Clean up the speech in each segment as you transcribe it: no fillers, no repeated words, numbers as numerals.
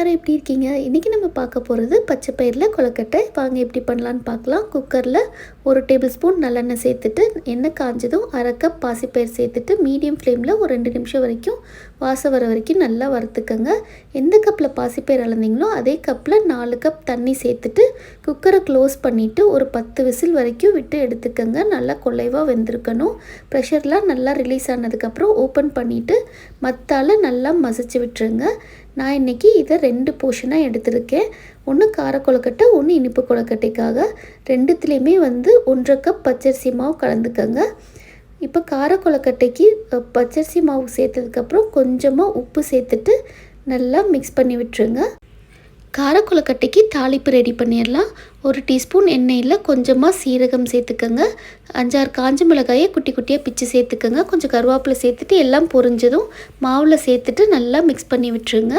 எல்லாரும் எப்படி இருக்கீங்க? இன்றைக்கி நம்ம பார்க்க போகிறது பச்சை பயிரில் கொழுக்கட்டை. வாங்க எப்படி பண்ணலான்னு பார்க்கலாம். குக்கரில் 1 டேபிள் ஸ்பூன் நல்லெண்ணெய் சேர்த்துட்டு எண்ணெய் காஞ்சதும் 1/2 கப் பாசிப்பயிர் சேர்த்துட்டு மீடியம் ஃப்ளேமில் ஒரு 2 நிமிஷம் வரைக்கும் வாசம் வர வரைக்கும் நல்லா வறுத்துக்கங்க. எந்த கப்பில் பாசிப்பயிர் அளந்தீங்களோ அதே கப்பில் 4 கப் தண்ணி சேர்த்துட்டு குக்கரை க்ளோஸ் பண்ணிவிட்டு ஒரு 10 விசில் வரைக்கும் விட்டு எடுத்துக்கங்க. நல்லா கொள்ளைவாக வெந்திருக்கணும். ப்ரெஷர்லாம் நல்லா ரிலீஸ் ஆனதுக்கப்புறம் ஓப்பன் பண்ணிவிட்டு மத்தால் நல்லா மசிச்சு விட்டுருங்க. நான் இன்றைக்கி இதை 2 போர்ஷனாக எடுத்திருக்கேன். ஒன்று கார கொழுக்கட்டை, ஒன்று இனிப்பு கொழுக்கட்டைக்காக. ரெண்டுத்துலேயுமே 1/2 கப் பச்சரிசி மாவு கலந்துக்கங்க. இப்போ கார கொழுக்கட்டைக்கு பச்சரிசி மாவு சேர்த்ததுக்கப்புறம் கொஞ்சமாக உப்பு சேர்த்துட்டு நல்லா மிக்ஸ் பண்ணி விட்டுருங்க. கார கொழுக்கட்டைக்கு தாளிப்பு ரெடி பண்ணிடலாம். 1 டீஸ்பூன் எண்ணெயில் கொஞ்சமாக சீரகம் சேர்த்துக்கங்க. 5-6 காஞ்ச மிளகாயை குட்டி குட்டியாக பிச்சு சேர்த்துக்கங்க. கொஞ்சம் கருவேப்பிலை சேர்த்துட்டு எல்லாம் பொரிஞ்சதும் மாவில் சேர்த்துட்டு நல்லா மிக்ஸ் பண்ணி விட்டுருங்க.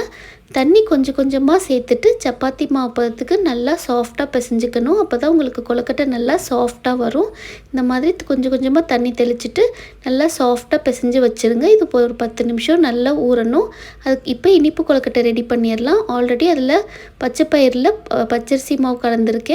தண்ணி கொஞ்சம் கொஞ்சமாக சேர்த்துட்டு சப்பாத்தி மாவு பதத்துக்கு நல்லா சாஃப்டாக பிசைஞ்சிக்கணும். அப்போ தான் உங்களுக்கு கொழுக்கட்டை நல்லா சாஃப்டாக வரும். இந்த மாதிரி கொஞ்சம் கொஞ்சமாக தண்ணி தெளிச்சிட்டு நல்லா சாஃப்டாக பிசைஞ்சு வச்சுருங்க. இது ஒரு 10 நிமிஷம் நல்லா ஊறணும். அதுக்கு இப்போ இனிப்பு கொழுக்கட்டை ரெடி பண்ணிடலாம். ஆல்ரெடி அதில் பச்சை பயிரில் பச்சரிசி மாவு கலந்துருக்கேன்.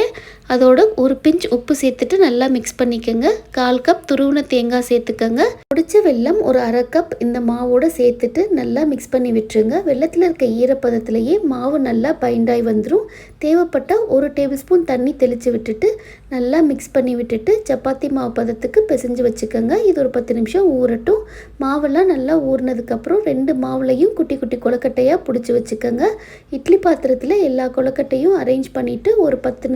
அதோட ஒரு பிஞ்ச் உப்பு சேர்த்துட்டு நல்லா மிக்ஸ் பண்ணிக்கோங்க. 1/4 கப் துருவின தேங்காய் சேர்த்துக்கங்க. பொடிச்ச வெல்லம் ஒரு 1/2 கப் இந்த மாவோடு சேர்த்துட்டு நல்லா மிக்ஸ் பண்ணி விட்டுருங்க. வெள்ளத்தில் இருக்க ஈரப்பதத்திலேயே மாவு நல்லா பைண்டாகி வந்துடும். தேவைப்பட்டால் 1 டேபிள் ஸ்பூன் தண்ணி தெளித்து விட்டுட்டு நல்லா மிக்ஸ் பண்ணி விட்டுட்டு சப்பாத்தி மாவு பதத்துக்கு பிசைஞ்சு வச்சுக்கோங்க. இது ஒரு 10 நிமிஷம் ஊறட்டும். மாவெல்லாம் நல்லா ஊறினதுக்கப்புறம் 2 மாவுலையும் குட்டி குட்டி கொழுக்கட்டையாக பிடிச்சி வச்சுக்கோங்க. இட்லி பாத்திரத்தில் எல்லா கொழுக்கட்டையும் அரேஞ்ச் பண்ணிவிட்டு ஒரு 10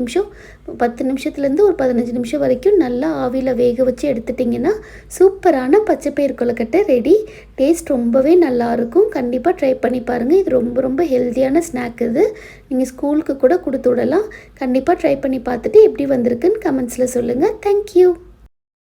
நிமிஷத்துலேருந்து ஒரு 15 நிமிஷம் வரைக்கும் நல்லா ஆவியில் வேக வச்சு எடுத்துட்டிங்கன்னா சூப்பரான பச்சைப்பயிறு கொழுக்கட்டை ரெடி. டேஸ்ட் ரொம்பவே நல்லாயிருக்கும். கண்டிப்பாக ட்ரை பண்ணி பாருங்கள். இது ரொம்ப ரொம்ப ஹெல்த்தியான ஸ்நாக். இது நீங்கள் ஸ்கூலுக்கு கூட கொடுத்து விடலாம். கண்டிப்பாக ட்ரை பண்ணி பார்த்துட்டு எப்படி வந்திருக்குன்னு கமெண்ட்ஸில் சொல்லுங்கள். தேங்க்யூ.